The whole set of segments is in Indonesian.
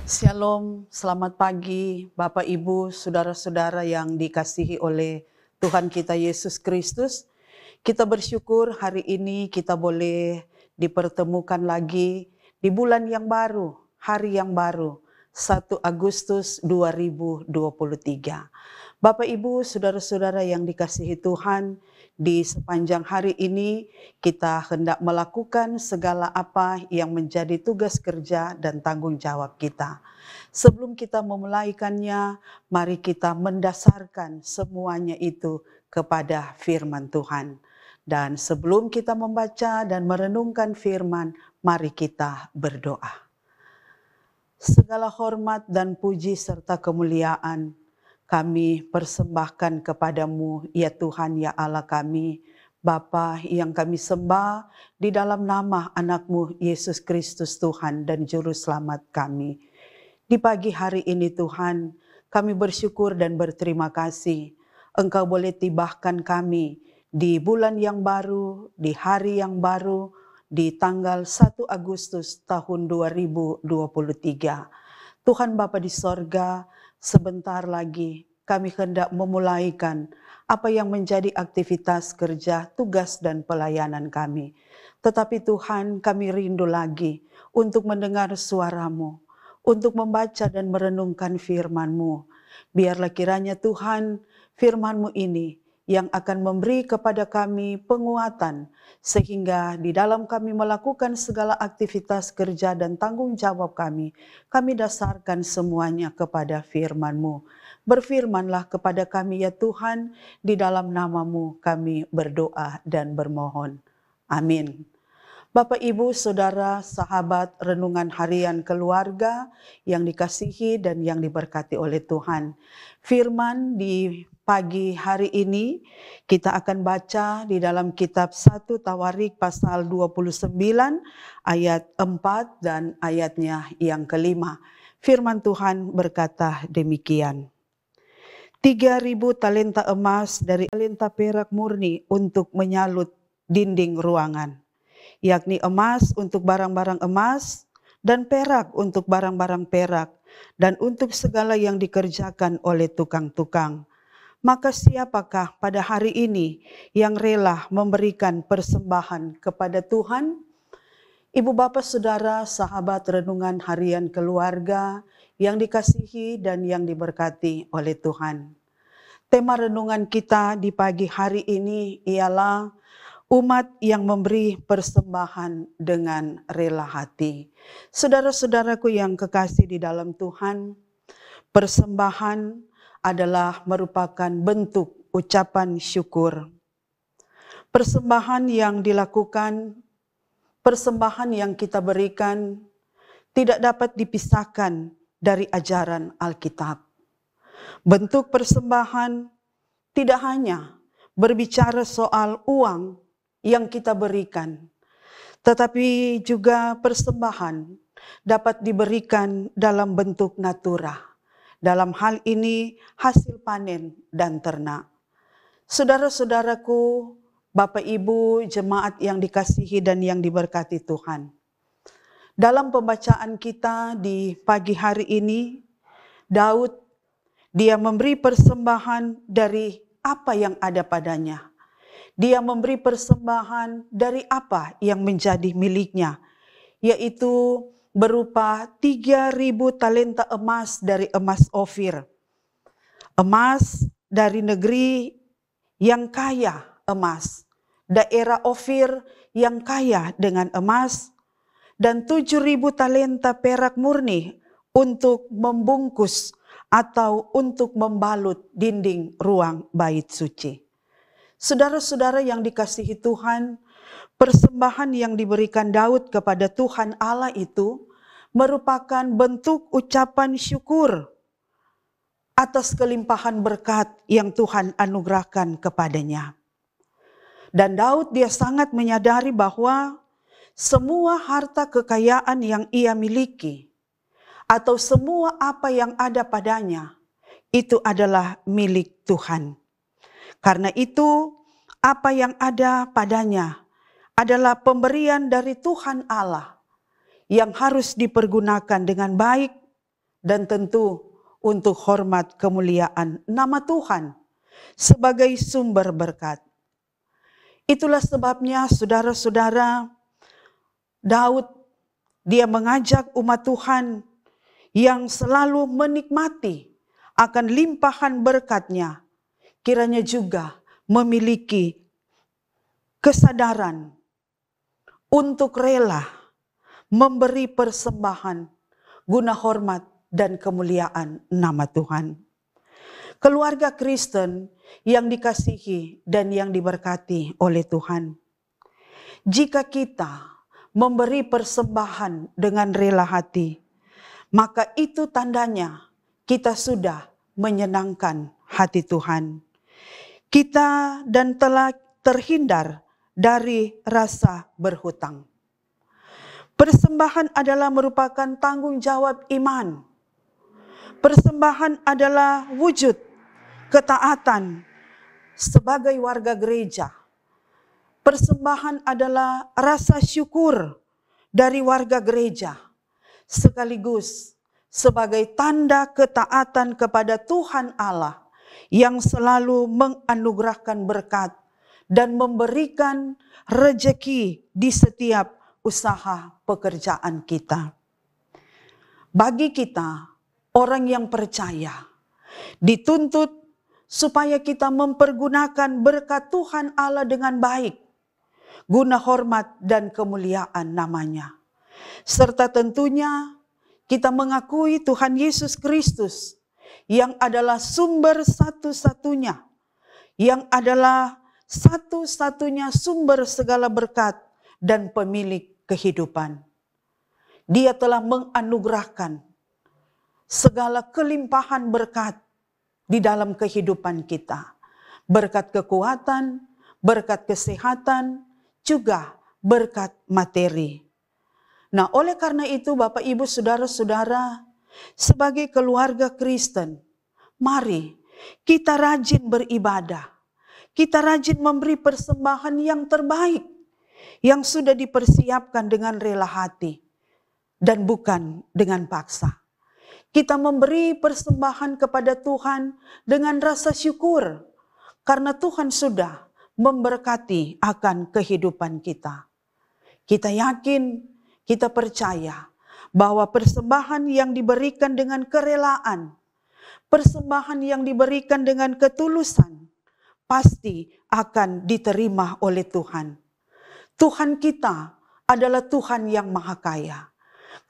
Shalom, selamat pagi Bapak Ibu, saudara-saudara yang dikasihi oleh Tuhan kita Yesus Kristus. Kita bersyukur hari ini kita boleh dipertemukan lagi di bulan yang baru, hari yang baru, 1 Agustus 2023. Bapak Ibu, saudara-saudara yang dikasihi Tuhan, di sepanjang hari ini kita hendak melakukan segala apa yang menjadi tugas kerja dan tanggung jawab kita. Sebelum kita memulaikannya, mari kita mendasarkan semuanya itu kepada firman Tuhan. Dan sebelum kita membaca dan merenungkan firman, mari kita berdoa. Segala hormat dan puji serta kemuliaan kami persembahkan kepadamu, ya Tuhan, ya Allah kami, Bapa yang kami sembah di dalam nama anak-Mu Yesus Kristus Tuhan dan Juru Selamat kami. Di pagi hari ini Tuhan, kami bersyukur dan berterima kasih Engkau boleh tibahkan kami di bulan yang baru, di hari yang baru, di tanggal 1 Agustus tahun 2023. Tuhan Bapa di sorga, sebentar lagi kami hendak memulaikan apa yang menjadi aktivitas kerja, tugas dan pelayanan kami. Tetapi Tuhan, kami rindu lagi untuk mendengar suara-Mu, untuk membaca dan merenungkan firman-Mu. Biarlah kiranya Tuhan, firman-Mu ini yang akan memberi kepada kami penguatan, sehingga di dalam kami melakukan segala aktivitas kerja dan tanggung jawab kami dasarkan semuanya kepada firman-Mu. Berfirmanlah kepada kami ya Tuhan, di dalam nama-Mu kami berdoa dan bermohon. Amin. Bapak, Ibu, Saudara, sahabat renungan harian keluarga yang dikasihi dan yang diberkati oleh Tuhan. Firman di pagi hari ini kita akan baca di dalam kitab 1 Tawarik pasal 29 ayat 4 dan ayatnya yang kelima. Firman Tuhan berkata demikian. 3.000 talenta emas dari talenta perak murni untuk menyalut dinding ruangan, yakni emas untuk barang-barang emas dan perak untuk barang-barang perak dan untuk segala yang dikerjakan oleh tukang-tukang. Maka siapakah pada hari ini yang rela memberikan persembahan kepada Tuhan? Ibu bapak saudara sahabat renungan harian keluarga yang dikasihi dan yang diberkati oleh Tuhan. Tema renungan kita di pagi hari ini ialah umat yang memberi persembahan dengan rela hati. Saudara-saudaraku yang kekasih di dalam Tuhan, persembahan adalah merupakan bentuk ucapan syukur. Persembahan yang dilakukan, persembahan yang kita berikan tidak dapat dipisahkan dari ajaran Alkitab. Bentuk persembahan tidak hanya berbicara soal uang yang kita berikan, tetapi juga persembahan dapat diberikan dalam bentuk natura. Dalam hal ini hasil panen dan ternak. Saudara-saudaraku, Bapak Ibu, jemaat yang dikasihi dan yang diberkati Tuhan. Dalam pembacaan kita di pagi hari ini, Daud dia memberi persembahan dari apa yang ada padanya. Dia memberi persembahan dari apa yang menjadi miliknya, yaitu berupa 3.000 talenta emas dari emas Ofir. Emas dari negeri yang kaya emas, daerah Ofir yang kaya dengan emas, dan 7.000 talenta perak murni untuk membungkus atau untuk membalut dinding ruang bait suci. Saudara-saudara yang dikasihi Tuhan, persembahan yang diberikan Daud kepada Tuhan Allah itu merupakan bentuk ucapan syukur atas kelimpahan berkat yang Tuhan anugerahkan kepadanya. Dan Daud dia sangat menyadari bahwa semua harta kekayaan yang ia miliki atau semua apa yang ada padanya itu adalah milik Tuhan. Karena itu apa yang ada padanya adalah pemberian dari Tuhan Allah yang harus dipergunakan dengan baik dan tentu untuk hormat kemuliaan nama Tuhan sebagai sumber berkat. Itulah sebabnya saudara-saudara, Daud dia mengajak umat Tuhan yang selalu menikmati akan limpahan berkat-Nya, kiranya juga memiliki kesadaran untuk rela memberi persembahan guna hormat dan kemuliaan nama Tuhan. Keluarga Kristen yang dikasihi dan yang diberkati oleh Tuhan, jika kita memberi persembahan dengan rela hati, maka itu tandanya kita sudah menyenangkan hati Tuhan. Kita dan telah terhindar dari rasa berhutang. Persembahan adalah merupakan tanggung jawab iman. Persembahan adalah wujud ketaatan sebagai warga gereja. Persembahan adalah rasa syukur dari warga gereja, sekaligus sebagai tanda ketaatan kepada Tuhan Allah yang selalu menganugerahkan berkat dan memberikan rejeki di setiap usaha pekerjaan kita. Bagi kita, orang yang percaya, dituntut supaya kita mempergunakan berkat Tuhan Allah dengan baik, guna hormat dan kemuliaan nama-Nya. Serta tentunya kita mengakui Tuhan Yesus Kristus yang adalah sumber satu-satunya, yang adalah satu-satunya sumber segala berkat dan pemilik kehidupan. Dia telah menganugerahkan segala kelimpahan berkat di dalam kehidupan kita. Berkat kekuatan, berkat kesehatan, juga berkat materi. Nah, oleh karena itu Bapak Ibu Saudara-saudara, sebagai keluarga Kristen, mari kita rajin beribadah. Kita rajin memberi persembahan yang terbaik, yang sudah dipersiapkan dengan rela hati, dan bukan dengan paksa. Kita memberi persembahan kepada Tuhan dengan rasa syukur, karena Tuhan sudah memberkati akan kehidupan kita. Kita yakin, kita percaya bahwa persembahan yang diberikan dengan kerelaan, persembahan yang diberikan dengan ketulusan, pasti akan diterima oleh Tuhan. Tuhan kita adalah Tuhan yang maha kaya.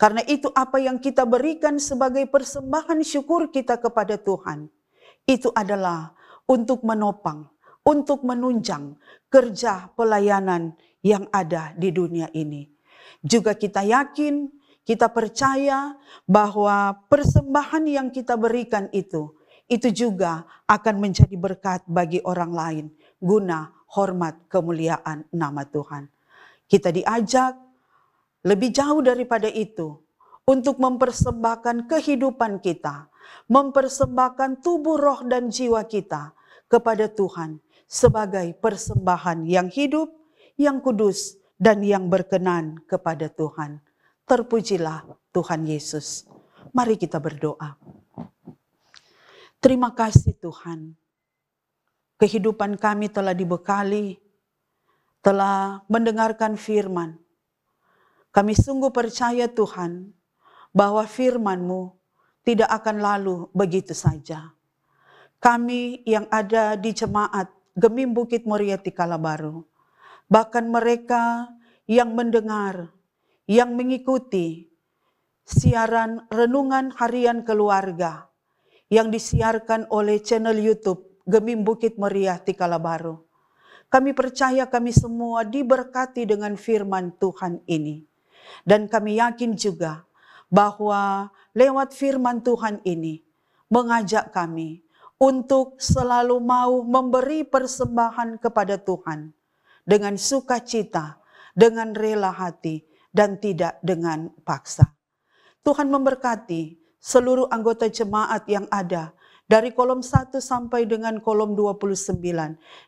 Karena itu apa yang kita berikan sebagai persembahan syukur kita kepada Tuhan, itu adalah untuk menopang, untuk menunjang kerja pelayanan yang ada di dunia ini. Juga kita yakin, kita percaya bahwa persembahan yang kita berikan itu juga akan menjadi berkat bagi orang lain, guna hormat kemuliaan nama Tuhan. Kita diajak lebih jauh daripada itu, untuk mempersembahkan kehidupan kita, mempersembahkan tubuh, roh, dan jiwa kita kepada Tuhan sebagai persembahan yang hidup, yang kudus, dan yang berkenan kepada Tuhan. Terpujilah Tuhan Yesus. Mari kita berdoa. Terima kasih Tuhan. Kehidupan kami telah dibekali, telah mendengarkan firman. Kami sungguh percaya Tuhan, bahwa firman-Mu tidak akan lalu begitu saja. Kami yang ada di jemaat Gemim Bukit Moriah Tikalabaru, bahkan mereka yang mendengar, yang mengikuti siaran Renungan Harian Keluarga yang disiarkan oleh channel YouTube Gemim Bukit Moriah Tikalabaru. Kami percaya kami semua diberkati dengan firman Tuhan ini. Dan kami yakin juga bahwa lewat firman Tuhan ini mengajak kami untuk selalu mau memberi persembahan kepada Tuhan dengan sukacita, dengan rela hati, dan tidak dengan paksa. Tuhan memberkati seluruh anggota jemaat yang ada dari kolom 1 sampai dengan kolom 29,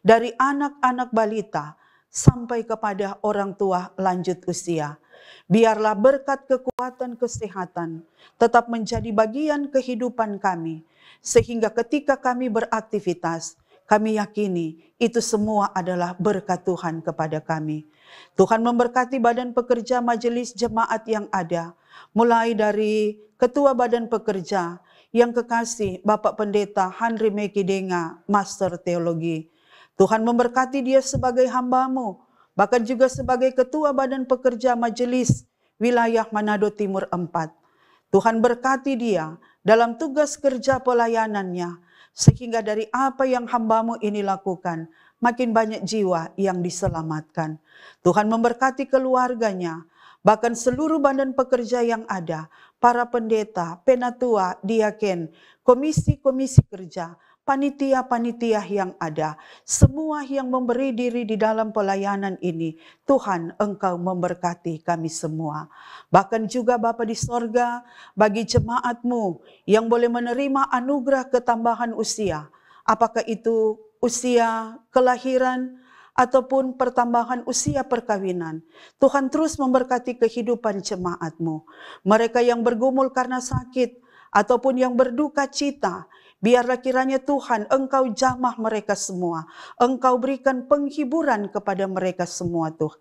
dari anak-anak balita sampai kepada orang tua lanjut usia. Biarlah berkat kekuatan kesehatan tetap menjadi bagian kehidupan kami, sehingga ketika kami beraktivitas, kami yakini itu semua adalah berkat Tuhan kepada kami. Tuhan memberkati badan pekerja majelis jemaat yang ada, mulai dari Ketua Badan Pekerja, yang kekasih Bapak Pendeta Henry Mekidenga, Master Teologi. Tuhan memberkati dia sebagai hamba-Mu, bahkan juga sebagai Ketua Badan Pekerja Majelis Wilayah Manado Timur 4. Tuhan berkati dia dalam tugas kerja pelayanannya, sehingga dari apa yang hamba-Mu ini lakukan, makin banyak jiwa yang diselamatkan. Tuhan memberkati keluarganya, bahkan seluruh badan pekerja yang ada, para pendeta, penatua, diaken, komisi-komisi kerja, panitia-panitia yang ada, semua yang memberi diri di dalam pelayanan ini, Tuhan, Engkau memberkati kami semua. Bahkan juga Bapa di sorga, bagi jemaat-Mu yang boleh menerima anugerah ketambahan usia, apakah itu usia kelahiran, ataupun pertambahan usia perkawinan. Tuhan terus memberkati kehidupan jemaat-Mu. Mereka yang bergumul karena sakit, ataupun yang berduka cita, biarlah kiranya Tuhan Engkau jamah mereka semua. Engkau berikan penghiburan kepada mereka semua Tuhan.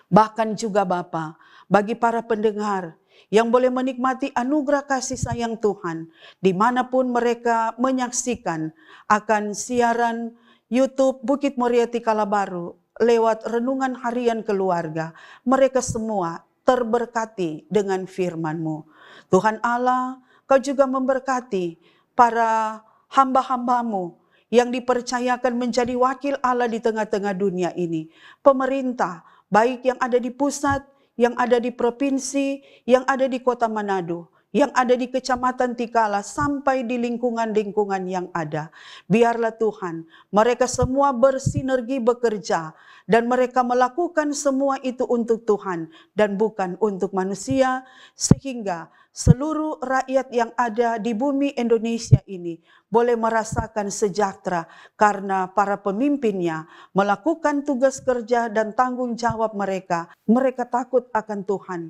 Bahkan juga Bapa, bagi para pendengar yang boleh menikmati anugerah kasih sayang Tuhan, dimanapun mereka menyaksikan akan siaran YouTube Bukit Moriati Kalabaru lewat renungan harian keluarga, mereka semua terberkati dengan firman-Mu. Tuhan Allah, Kau juga memberkati para hamba-hamba-Mu yang dipercayakan menjadi wakil Allah di tengah-tengah dunia ini. Pemerintah, baik yang ada di pusat, yang ada di provinsi, yang ada di kota Manado, yang ada di kecamatan Tikala, sampai di lingkungan-lingkungan yang ada. Biarlah Tuhan, mereka semua bersinergi bekerja, dan mereka melakukan semua itu untuk Tuhan, dan bukan untuk manusia, sehingga seluruh rakyat yang ada di bumi Indonesia ini boleh merasakan sejahtera, karena para pemimpinnya melakukan tugas kerja dan tanggung jawab mereka. Mereka takut akan Tuhan,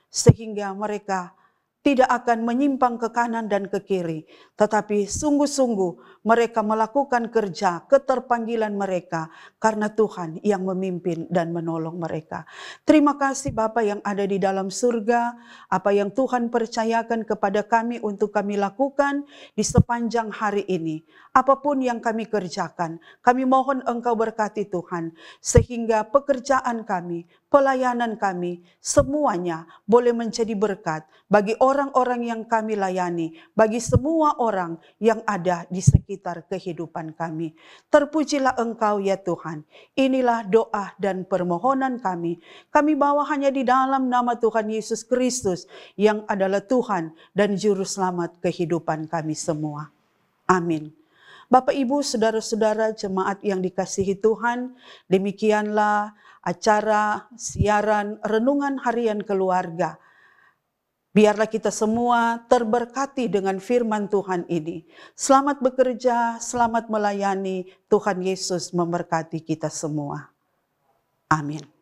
sehingga mereka tidak akan menyimpang ke kanan dan ke kiri, tetapi sungguh-sungguh mereka melakukan kerja keterpanggilan mereka karena Tuhan yang memimpin dan menolong mereka. Terima kasih Bapa yang ada di dalam surga, apa yang Tuhan percayakan kepada kami untuk kami lakukan di sepanjang hari ini. Apapun yang kami kerjakan, kami mohon Engkau berkati Tuhan, sehingga pekerjaan kami, pelayanan kami, semuanya boleh menjadi berkat bagi orang-orang yang kami layani, bagi semua orang yang ada di sekitar kehidupan kami. Terpujilah Engkau ya Tuhan. Inilah doa dan permohonan kami. Kami bawa hanya di dalam nama Tuhan Yesus Kristus yang adalah Tuhan dan Juru Selamat kehidupan kami semua. Amin. Bapak, Ibu, saudara-saudara jemaat yang dikasihi Tuhan, demikianlah acara siaran renungan harian keluarga. Biarlah kita semua terberkati dengan firman Tuhan ini. Selamat bekerja, selamat melayani. Tuhan Yesus memberkati kita semua. Amin.